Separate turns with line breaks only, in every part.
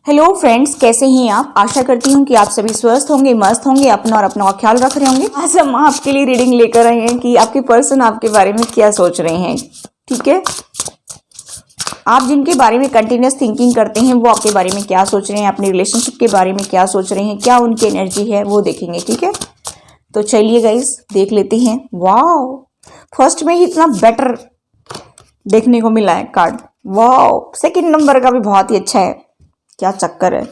Hello friends, कैसे हैं आप। आशा करती हूँ कि आप सभी स्वस्थ होंगे, मस्त होंगे, अपना और अपनों का ख्याल रख रहे होंगे। आज हम आपके लिए रीडिंग लेकर आए हैं कि आपके पर्सन आपके बारे में क्या सोच रहे हैं। ठीक है, आप जिनके बारे में कंटिन्यूस थिंकिंग करते हैं वो आपके बारे में क्या सोच रहे हैं, अपने रिलेशनशिप के बारे में क्या सोच रहे हैं, क्या उनकी एनर्जी है वो देखेंगे। ठीक है, तो चलिए गाइस देख लेते हैं। वाओ, फर्स्ट में ही इतना बेटर देखने को मिला है कार्ड। वाओ, सेकंड नंबर का भी बहुत ही अच्छा है। क्या चक्कर है।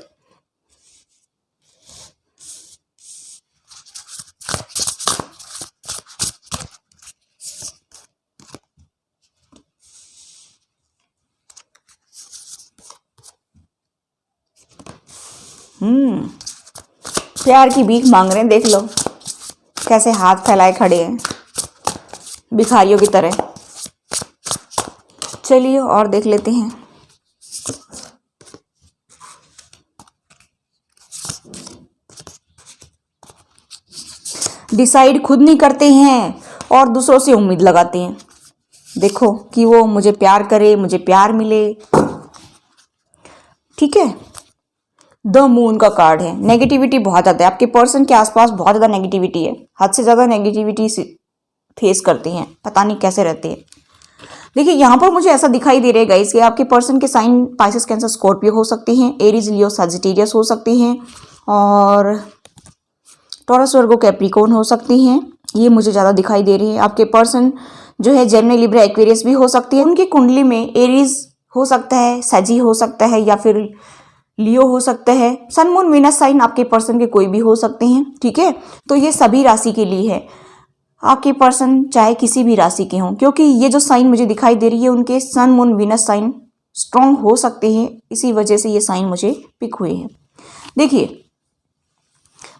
प्यार की भीख मांग रहे हैं, देख लो कैसे हाथ फैलाए खड़े हैं भिखारियों की तरह। चलिए और देख लेते हैं। डिसाइड खुद नहीं करते हैं और दूसरों से उम्मीद लगाते हैं। देखो कि वो मुझे प्यार करे, मुझे प्यार मिले। ठीक है, द मून का कार्ड है। नेगेटिविटी बहुत ज़्यादा है, आपके पर्सन के आसपास बहुत ज़्यादा नेगेटिविटी है, हद से ज़्यादा नेगेटिविटी फेस करते हैं, पता नहीं कैसे रहते हैं। देखिए यहाँ पर मुझे ऐसा दिखाई दे रहा है गाइस कि आपके पर्सन के साइन पाइसेस, कैंसर, स्कॉर्पियो हो सकते हैं, एरीज, लियो, सजिटेरियस हो सकते हैं और टॉरस, वर्गो, कैप्रिकॉर्न हो सकती हैं। ये मुझे ज़्यादा दिखाई दे रही है। आपके पर्सन जो है जेमिनी, लिब्रा, एक्वेरियस भी हो सकती है। उनकी कुंडली में एरीज हो सकता है, सजी हो सकता है या फिर लियो हो सकता है। सन, मून, वीनस साइन आपके पर्सन के कोई भी हो सकते हैं। ठीक है, तो ये सभी राशि के लिए है। आपके पर्सन चाहे किसी भी राशि के हों, क्योंकि ये जो साइन मुझे दिखाई दे रही है उनके सन, मून, वीनस साइन स्ट्रॉन्ग हो सकते हैं, इसी वजह से ये साइन मुझे पिक हुए हैं। देखिए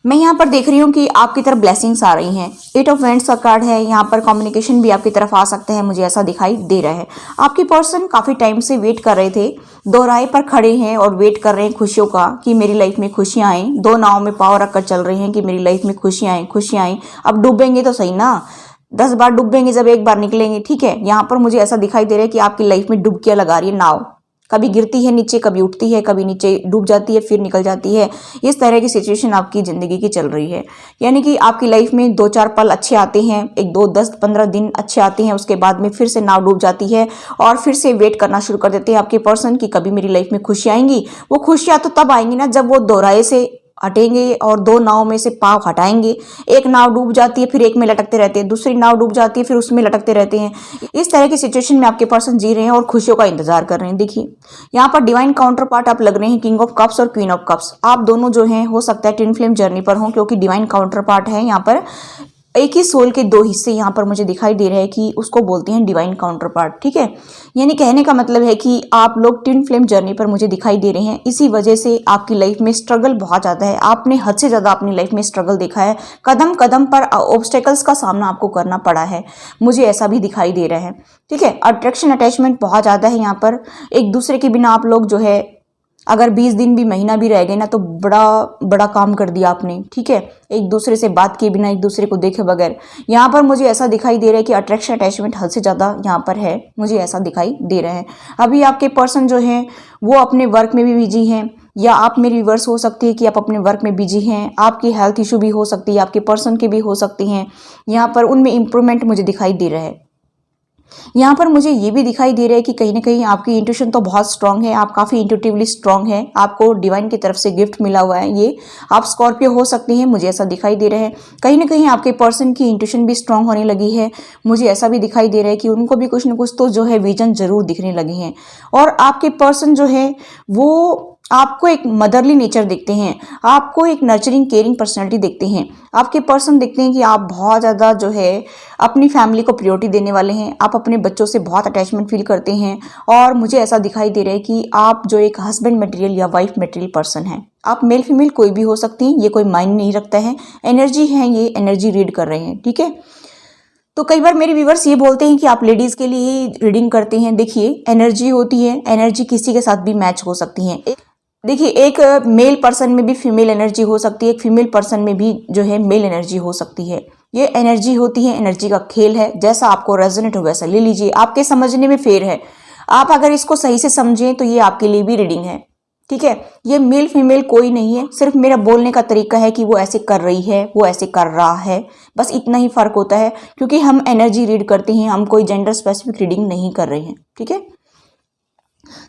मैं यहाँ पर देख रही हूँ कि आपकी तरफ ब्लेसिंग्स आ रही हैं। एट ऑफ वैंड्स का कार्ड है। यहाँ पर कम्युनिकेशन भी आपकी तरफ आ सकते हैं, मुझे ऐसा दिखाई दे रहा है। आपके पर्सन काफ़ी टाइम से वेट कर रहे थे, दो राह पर खड़े हैं और वेट कर रहे हैं खुशियों का कि मेरी लाइफ में खुशियाँ आएँ। दो नाव में पाँव रखकर चल रहे हैं कि मेरी लाइफ में खुशियाँ आएँ, खुशियाँ आएँ। अब डूबेंगे तो सही ना, 10 बार डूबेंगे जब एक बार निकलेंगे। ठीक है, यहाँ पर मुझे ऐसा दिखाई दे रहा है कि आपकी लाइफ में डुबकियाँ लगा रही है नाव, कभी गिरती है नीचे, कभी उठती है, कभी नीचे डूब जाती है, फिर निकल जाती है। इस तरह की सिचुएशन आपकी ज़िंदगी की चल रही है। यानी कि आपकी लाइफ में 2-4 पल अच्छे आते हैं, 1-2, 10-15 दिन अच्छे आते हैं, उसके बाद में फिर से नाव डूब जाती है और फिर से वेट करना शुरू कर देते हैं आपके पर्सन की कभी मेरी लाइफ में खुशियाँ आएंगी। वो खुशियाँ तो तब आएंगी ना जब वो दोराहे से हटेंगे और दो नाव में से पाँव हटाएंगे। एक नाव डूब जाती है, फिर एक में लटकते रहते हैं, दूसरी नाव डूब जाती है, फिर उसमें लटकते रहते हैं। इस तरह की सिचुएशन में आपके पर्सन जी रहे हैं और खुशियों का इंतजार कर रहे हैं। देखिए यहाँ पर डिवाइन काउंटर पार्ट आप लग रहे हैं, किंग ऑफ कप्स और क्वीन ऑफ कप्स। आप दोनों जो हैं हो सकता है ट्विन फ्लेम जर्नी पर हों, क्योंकि डिवाइन काउंटर पार्ट है यहाँ पर। एक ही सोल के दो हिस्से यहाँ पर मुझे दिखाई दे रहे हैं कि उसको बोलते हैं डिवाइन काउंटर पार्ट। ठीक है, यानी कहने का मतलब है कि आप लोग ट्विन फ्लेम जर्नी पर मुझे दिखाई दे रहे हैं। इसी वजह से आपकी लाइफ में स्ट्रगल बहुत ज़्यादा है, आपने हद से ज़्यादा अपनी लाइफ में स्ट्रगल देखा है, कदम कदम पर ऑब्स्टेकल्स का सामना आपको करना पड़ा है, मुझे ऐसा भी दिखाई दे रहा है। ठीक है, अट्रैक्शन, अटैचमेंट बहुत ज़्यादा है यहाँ पर। एक दूसरे के बिना आप लोग जो है, अगर 20 दिन भी, महीना भी रह गए ना तो बड़ा बड़ा काम कर दिया आपने। ठीक है, एक दूसरे से बात किए बिना, एक दूसरे को देखे बगैर। यहाँ पर मुझे ऐसा दिखाई दे रहा है कि अट्रैक्शन, अटैचमेंट हद से ज़्यादा यहाँ पर है, मुझे ऐसा दिखाई दे रहा है। अभी आपके पर्सन जो हैं वो अपने वर्क में भी बिजी हैं, या आप में रिवर्स हो सकती है कि आप अपने वर्क में बिजी हैं। आपकी हेल्थ इशू भी हो सकती है, आपके पर्सन के भी हो सकती हैं। यहाँ पर उनमें इम्प्रूवमेंट मुझे दिखाई दे रहा है। यहाँ पर मुझे ये भी दिखाई दे रहा है कि कहीं ना कहीं आपकी इंट्यूशन तो बहुत स्ट्रांग है, आप काफ़ी इंट्यूटिवली स्ट्रांग है, आपको डिवाइन की तरफ से गिफ्ट मिला हुआ है। ये आप स्कॉर्पियो हो सकती हैं, मुझे ऐसा दिखाई दे रहा है। कहीं ना कहीं आपके पर्सन की इंट्यूशन भी स्ट्रांग होने लगी है, मुझे ऐसा भी दिखाई दे रहा है कि उनको भी कुछ ना कुछ तो जो है विजन जरूर दिखने लगे हैं। और आपके पर्सन जो है वो आपको एक मदरली नेचर देखते हैं, आपको एक नर्चरिंग, केयरिंग पर्सनैलिटी देखते हैं। आपके पर्सन देखते हैं कि आप बहुत ज़्यादा जो है अपनी फैमिली को प्रायोरिटी देने वाले हैं, आप अपने बच्चों से बहुत अटैचमेंट फील करते हैं। और मुझे ऐसा दिखाई दे रहा है कि आप जो एक हस्बैंड मटेरियल या वाइफ मटेरियल पर्सन हैं। आप मेल फीमेल कोई भी हो सकती हैं, ये कोई मायने नहीं रखता है। एनर्जी है, ये एनर्जी रीड कर रहे हैं। ठीक है, तो कई बार मेरे व्यूवर्स ये बोलते हैं कि आप लेडीज़ के लिए ही रीडिंग करते हैं। देखिए एनर्जी होती है, एनर्जी किसी के साथ भी मैच हो सकती है। देखिए एक मेल पर्सन में भी फीमेल एनर्जी हो सकती है, एक फीमेल पर्सन में भी जो है मेल एनर्जी हो सकती है। ये एनर्जी होती है, एनर्जी का खेल है, जैसा आपको रेजोनेट हो वैसा ले लीजिए। आपके समझने में फेर है, आप अगर इसको सही से समझें तो ये आपके लिए भी रीडिंग है। ठीक है, ये मेल फीमेल कोई नहीं है, सिर्फ मेरा बोलने का तरीका है कि वो ऐसे कर रही है, वो ऐसे कर रहा है, बस इतना ही फर्क होता है, क्योंकि हम एनर्जी रीड करते हैं, हम कोई जेंडर स्पेसिफिक रीडिंग नहीं कर रहे हैं। ठीक है,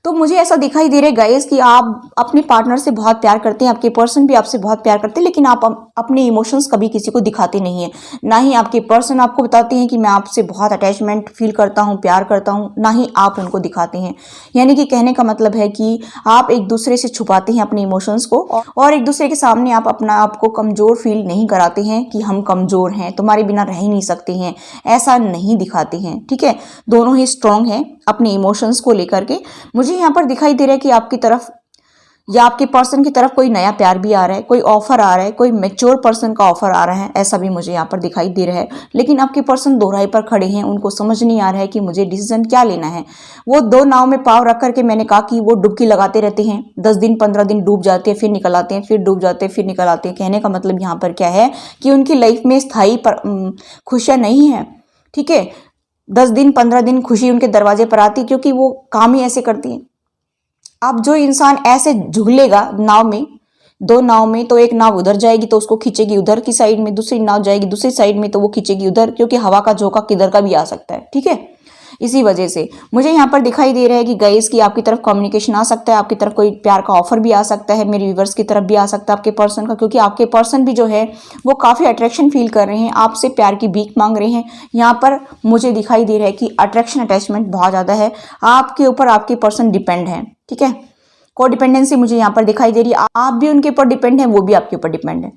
तो मुझे ऐसा दिखाई दे रहा है गाइस कि आप अपने पार्टनर से बहुत प्यार करते हैं, आपके पर्सन भी आपसे बहुत प्यार करते हैं, लेकिन आप अपने इमोशंस कभी किसी को दिखाते नहीं है। ना ही आपके पर्सन आपको बताते हैं कि मैं आपसे बहुत अटैचमेंट फील करता हूं, प्यार करता हूं, ना ही आप उनको दिखाते हैं। यानी कि कहने का मतलब है कि आप एक दूसरे से छुपाते हैं अपने इमोशंस को, और एक दूसरे के सामने आप अपना आपको कमजोर फील नहीं कराते हैं कि हम कमजोर हैं, तुम्हारे बिना रह ही नहीं सकते हैं, ऐसा नहीं दिखाते हैं। ठीक है, दोनों ही स्ट्रांग हैं अपने इमोशंस को लेकर के। मुझे यहाँ पर दिखाई दे रहा है कि आपकी तरफ या आपके पर्सन की तरफ कोई नया प्यार भी आ रहा है, कोई ऑफर आ रहा है, कोई मैच्योर पर्सन का ऑफर आ रहा है, ऐसा भी मुझे यहाँ पर दिखाई दे रहा है। लेकिन आपके पर्सन दो राह पर खड़े हैं, उनको समझ नहीं आ रहा है कि मुझे डिसीजन क्या लेना है। वो दो नाव में पाँव रख करके, मैंने कहा कि वो डुबकी लगाते रहते हैं, 10 दिन 15 दिन डूब जाते हैं, फिर निकल आते हैं, फिर डूब जाते हैं, फिर निकल आते हैं। कहने का मतलब यहाँ पर क्या है कि उनकी लाइफ में स्थायी खुशियाँ नहीं है। ठीक है, 10 दिन 15 दिन खुशी उनके दरवाजे पर आती, क्योंकि वो काम ही ऐसे करती है। अब जो इंसान ऐसे झूलेगा नाव में, दो नाव में, तो एक नाव उधर जाएगी तो उसको खींचेगी उधर की साइड में, दूसरी नाव जाएगी दूसरी साइड में तो वो खींचेगी उधर, क्योंकि हवा का झोंका किधर का भी आ सकता है। ठीक है, इसी वजह से मुझे यहाँ पर दिखाई दे रहा है कि गाइस की आपकी तरफ कम्युनिकेशन आ सकता है, आपकी तरफ कोई प्यार का ऑफर भी आ सकता है, मेरे व्यूवर्स की तरफ भी आ सकता है आपके पर्सन का, क्योंकि आपके पर्सन भी जो है वो काफ़ी अट्रैक्शन फील कर रहे हैं, आपसे प्यार की भीख मांग रहे हैं। यहाँ पर मुझे दिखाई दे रहा है कि अट्रैक्शन अटैचमेंट बहुत ज़्यादा है, आपके ऊपर आपके पर्सन डिपेंड है। ठीक है, को डिपेंडेंसी मुझे यहाँ पर दिखाई दे रही है, आप भी उनके ऊपर डिपेंड है, वो भी आपके ऊपर डिपेंड है।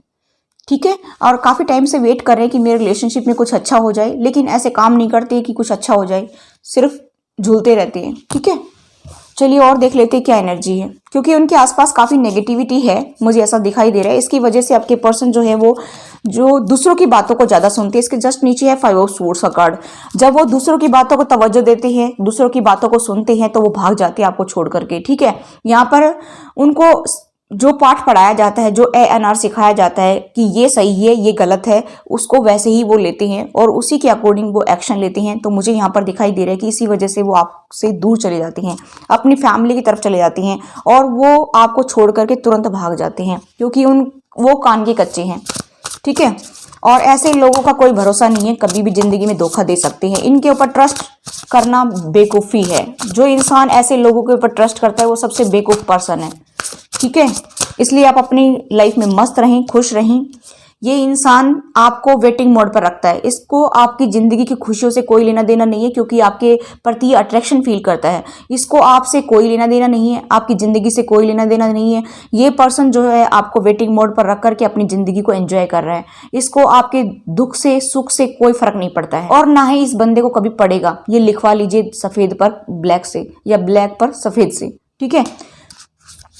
ठीक है, और काफ़ी टाइम से वेट कर रहे हैं कि मेरे रिलेशनशिप में कुछ अच्छा हो जाए, लेकिन ऐसे काम नहीं करते कि कुछ अच्छा हो जाए, सिर्फ झूलते रहते हैं। ठीक है, चलिए और देख लेते हैं क्या एनर्जी है, क्योंकि उनके आसपास काफ़ी नेगेटिविटी है, मुझे ऐसा दिखाई दे रहा है। इसकी वजह से आपके पर्सन जो है वो जो दूसरों की बातों को ज़्यादा सुनते हैं। इसके जस्ट नीचे है 5 ऑफ स्वॉर्ड्स का कार्ड। जब वो दूसरों की बातों को तवज्जो देते हैं, दूसरों की बातों को सुनते हैं, तो वो भाग जाते हैं आपको छोड़ करके। ठीक है, यहाँ पर उनको जो पाठ पढ़ाया जाता है, जो ANR सिखाया जाता है कि ये सही है ये गलत है, उसको वैसे ही वो लेते हैं और उसी के अकॉर्डिंग वो एक्शन लेते हैं। तो मुझे यहाँ पर दिखाई दे रहा है कि इसी वजह से वो आपसे दूर चले जाते हैं, अपनी फैमिली की तरफ चले जाते हैं, और वो आपको छोड़ करके तुरंत भाग जाते हैं, क्योंकि वो कान के कच्चे हैं। ठीक है, और ऐसे लोगों का कोई भरोसा नहीं है, कभी भी जिंदगी में धोखा दे सकते हैं, इनके ऊपर ट्रस्ट करना बेवकूफ़ी है। जो इंसान ऐसे लोगों के ऊपर ट्रस्ट करता है वो सबसे बेवकूफ़ पर्सन है। ठीक है, इसलिए आप अपनी लाइफ में मस्त रहें, खुश रहें। ये इंसान आपको वेटिंग मोड पर रखता है, इसको आपकी ज़िंदगी की खुशियों से कोई लेना देना नहीं है, क्योंकि आपके प्रति अट्रैक्शन फील करता है। इसको आपसे कोई लेना देना नहीं है, आपकी ज़िंदगी से कोई लेना देना नहीं है। ये पर्सन जो है आपको वेटिंग मोड पर रख करके अपनी ज़िंदगी को एंजॉय कर रहा है। इसको आपके दुख से सुख से कोई फर्क नहीं पड़ता है, और ना ही इस बंदे को कभी पड़ेगा। ये लिखवा लीजिए सफ़ेद पर ब्लैक से, या ब्लैक पर सफ़ेद से। ठीक है,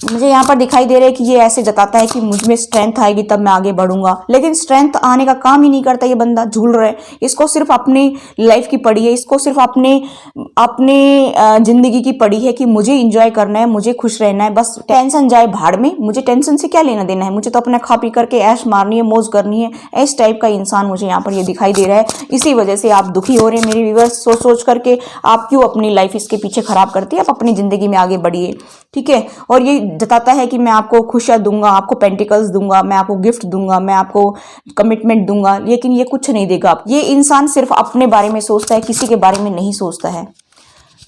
मुझे यहाँ पर दिखाई दे रहा है कि ये ऐसे जताता है कि मुझ में स्ट्रेंथ आएगी तब मैं आगे बढ़ूंगा, लेकिन स्ट्रेंथ आने का काम ही नहीं करता। ये बंदा झूल रहा है, इसको सिर्फ अपनी लाइफ की पड़ी है, इसको सिर्फ अपने जिंदगी की पड़ी है कि मुझे इंजॉय करना है, मुझे खुश रहना है, बस टेंशन जाए भाड़ में, मुझे टेंशन से क्या लेना देना है, मुझे तो अपना खा पी करके ऐश मारनी है, मौज करनी है। इस टाइप का इंसान मुझे यहाँ पर ये दिखाई दे रहा है। इसी वजह से आप दुखी हो रहे हैं मेरे व्यूअर्स, सोच सोच करके आप क्यों अपनी लाइफ इसके पीछे खराब करती है, आप अपनी जिंदगी में आगे बढ़िए। ठीक है, और ये जताता है कि मैं आपको खुशियाँ दूंगा, आपको पेंटिकल्स दूंगा, मैं आपको गिफ्ट दूंगा, मैं आपको कमिटमेंट दूंगा, लेकिन ये कुछ नहीं देगा। ये इंसान सिर्फ अपने बारे में सोचता है, किसी के बारे में नहीं सोचता है।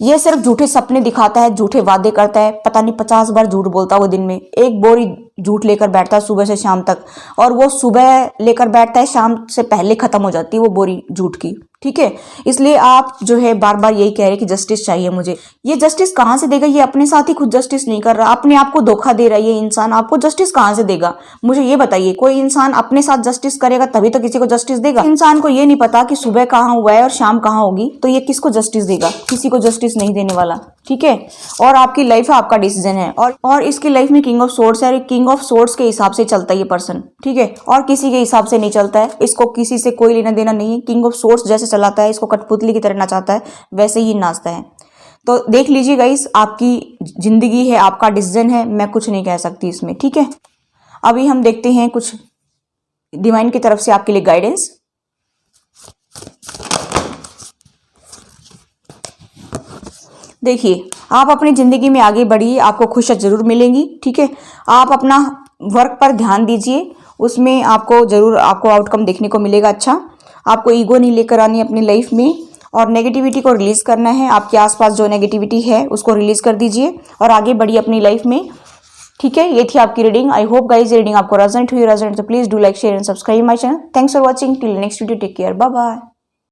ये सिर्फ झूठे सपने दिखाता है, झूठे वादे करता है, पता नहीं 50 बार झूठ बोलता है वो दिन में। एक बोरी झूठ लेकर बैठता है सुबह से शाम तक, और वो सुबह लेकर बैठता है, शाम से पहले खत्म हो जाती है वो बोरी झूठ की। ठीक है, इसलिए आप जो है बार बार यही कह रहे हैं कि जस्टिस चाहिए मुझे। ये जस्टिस कहाँ से देगा? ये अपने साथ ही खुद जस्टिस नहीं कर रहा, अपने आप को धोखा दे रहा है। ये इंसान आपको जस्टिस कहाँ से देगा, मुझे ये बताइए। कोई इंसान अपने साथ जस्टिस करेगा तभी तो किसी को जस्टिस देगा। इंसान को ये नहीं पता कि सुबह कहाँ हुआ है और शाम कहाँ होगी, तो ये किसको जस्टिस देगा? किसी को जस्टिस नहीं देने वाला। ठीक है, और आपकी लाइफ है, आपका डिसीजन है, और इसकी लाइफ में किंग ऑफ सोर्ड्स है, किंग ऑफ सोर्ड्स के हिसाब से चलता है ये पर्सन। ठीक है, और किसी के हिसाब से नहीं चलता है, इसको किसी से कोई लेना देना नहीं है। किंग ऑफ सोर्ड्स जैसे चलाता है, इसको कठपुतली की तरह नचाता है, वैसे ही नाचता है। तो देख लीजिए गाइस, आपकी जिंदगी है, आपका डिसीजन है, मैं कुछ नहीं कह सकती इसमें। ठीक है, अभी हम देखते हैं कुछ डिवाइन की तरफ से आपके लिए गाइडेंस। देखिए, आप अपनी ज़िंदगी में आगे बढ़िए, आपको खुशियाँ ज़रूर मिलेंगी, ठीक है। आप अपना वर्क पर ध्यान दीजिए, उसमें आपको ज़रूर आपको आउटकम देखने को मिलेगा अच्छा। आपको ईगो नहीं लेकर आनी अपनी लाइफ में, और नेगेटिविटी को रिलीज़ करना है। आपके आसपास जो नेगेटिविटी है उसको रिलीज़ कर दीजिए और आगे बढ़िए अपनी लाइफ में, ठीक है। ये थी आपकी रीडिंग। आई होप गाइज ये रीडिंग आपको रेजोनेट हुई। रेजोनेट तो please do like, share and subscribe my channel. Thanks for watching. Till next video, take care, bye bye.